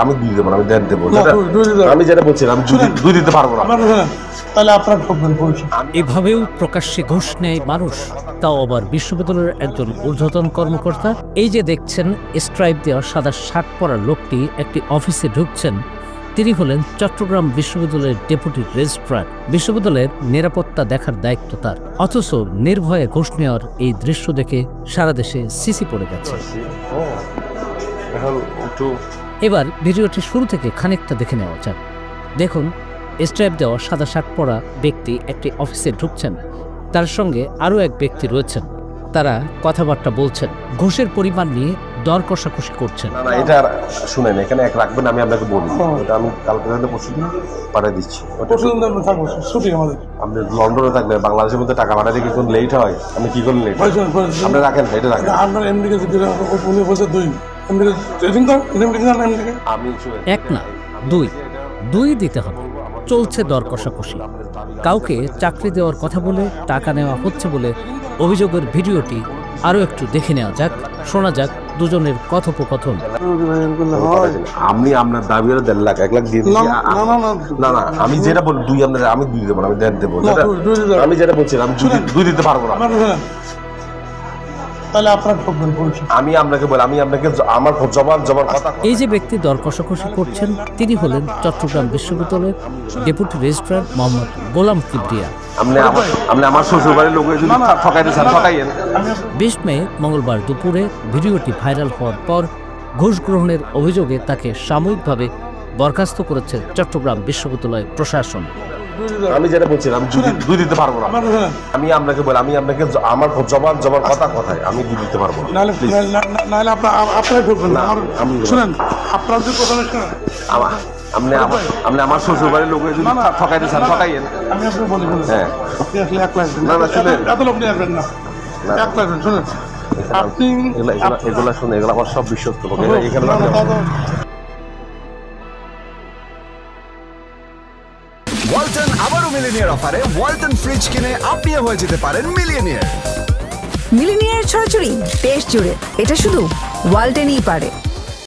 আমি দুই দেবো না, আমি দেড় দেবো। আমি যেটা বলছিলাম আমি দুই দিতে পারবো না। তাহলে আপনার ঠকবেন। এভাবেও প্রকাশ্যে ঘুষ নেয় মানুষ, তাও আবার বিশ্ববিদ্যালয়ের একজন ঊর্ধ্বতন কর্মকর্তা। এই যে দেখছেন স্ট্রাইপ দেওয়া সাদা শার্ট পরা লোকটি একটি অফিসে ঢুকছেন, তিনি হলেন চট্টগ্রাম বিশ্ববিদ্যালয়ের ডেপুটি রেজিস্ট্রার। বিশ্ববিদ্যালয়ের নিরাপত্তা দেখার দায়িত্ব তার, অথচ নির্ভয়ে ঘুষ নেওয়ার এই দৃশ্য দেখে সারা দেশে সিসি পড়ে গেছে। এবার ভিডিওটি শুরু থেকে খানিকটা দেখে নেওয়া যাক। দেখুন, স্ট্রাইপ দেওয়া সাদা শার্ট পরা ব্যক্তি একটি অফিসে ঢুকছেন, তার সঙ্গে আরও এক ব্যক্তি রয়েছেন। তারা কথাবার্তা বলছেন, ঘুষের পরিমাণ নিয়ে দর কষাকষি করছেন। না এটা শুনেন, এখানে এক রাখবেন, আমি আপনাকে বলি ওটা আমি কালকে পরশুদিন পাঠিয়ে দিচ্ছি। আপনি লন্ডনে থাকলে বাংলাদেশের মধ্যে টাকা পাঠাতে কি কোন লেট হয়? আমি কি করলেন লেট? আপনি রাখেন, এটা রাখেন। আপনার এমডিকে আমি এক না দুই দিতে হবে। চলছে দর কষাকষি, কাউকে চাকরি দেওয়ার কথা বলে টাকা নেওয়া হচ্ছে বলে অভিযোগের ভিডিওটি আরও একটু দেখে নেওয়া যাক, শোনা যাক দুজনের কথোপকথন। আমি আপনার দাবি হলো 1.5 লাখ, 1 লাখ দিয়ে দিচ্ছি। না না, আমি যেটা বলি দুই, আমি দুই দেবো না, আমি দেড় দেবো। আমি যেটা বলছিলাম দুই দিতে পারবো না। তাহলে আপনার ঠকবেন। আমি আপনাকে বলি, আমি আপনাকে আমার জবাব কথা। এই যে ব্যক্তি দর কষাকষি করছেন, তিনি হলেন চট্টগ্রাম বিশ্ববিদ্যালয়ের ডেপুটি রেজিস্ট্রার মোহাম্মদ গোলাম কিবরিয়া। আপনি আমার শ্বশুরবাড়ির লোক ঠকাইতে চান, ঠকাইয়েন। 20 মে মঙ্গলবার দুপুরে ভিডিওটি ভাইরাল হওয়ার পর ঘুষ গ্রহণের অভিযোগে তাকে সাময়িকভাবে বরখাস্ত করেছে চট্টগ্রাম বিশ্ববিদ্যালয় প্রশাসন। আমি যেটা বলছিলাম দুই দিতে পারবো না। আমি আপনাকে বলি, আমি আপনাকে আমার জবাব কথা কথায় আমি দুই দিতে পারবো না। নাহলে আপনার ঠকবেন না। শুনেন, আপনার যে কথা শুনেন, আপনি আমার শ্বশুরবাড়ির লোক ঠকাইতে চান, ঠকাইয়েন। আমি আপনাকে বলি, হ্যাঁ, আপনি আসলে 1 লাখ না না শুনেন, এত লোক নিয়ে আসবেন না। 1 লাখ শুনেন, আপনি এগুলা শুনে, এগুলো আমার সব বিশ্বস্ত লোক। এখানে ওয়ালটন আবারও মিলিনিয়ার অফারে ওয়ালটন ফ্রিজ কিনে আপনিও হয়ে যেতে পারেন মিলিয়নিয়ার। মিলিনিয়ার ছড়াছড়ি দেশ জুড়ে, এটা শুধু ওয়ালটনই পারে।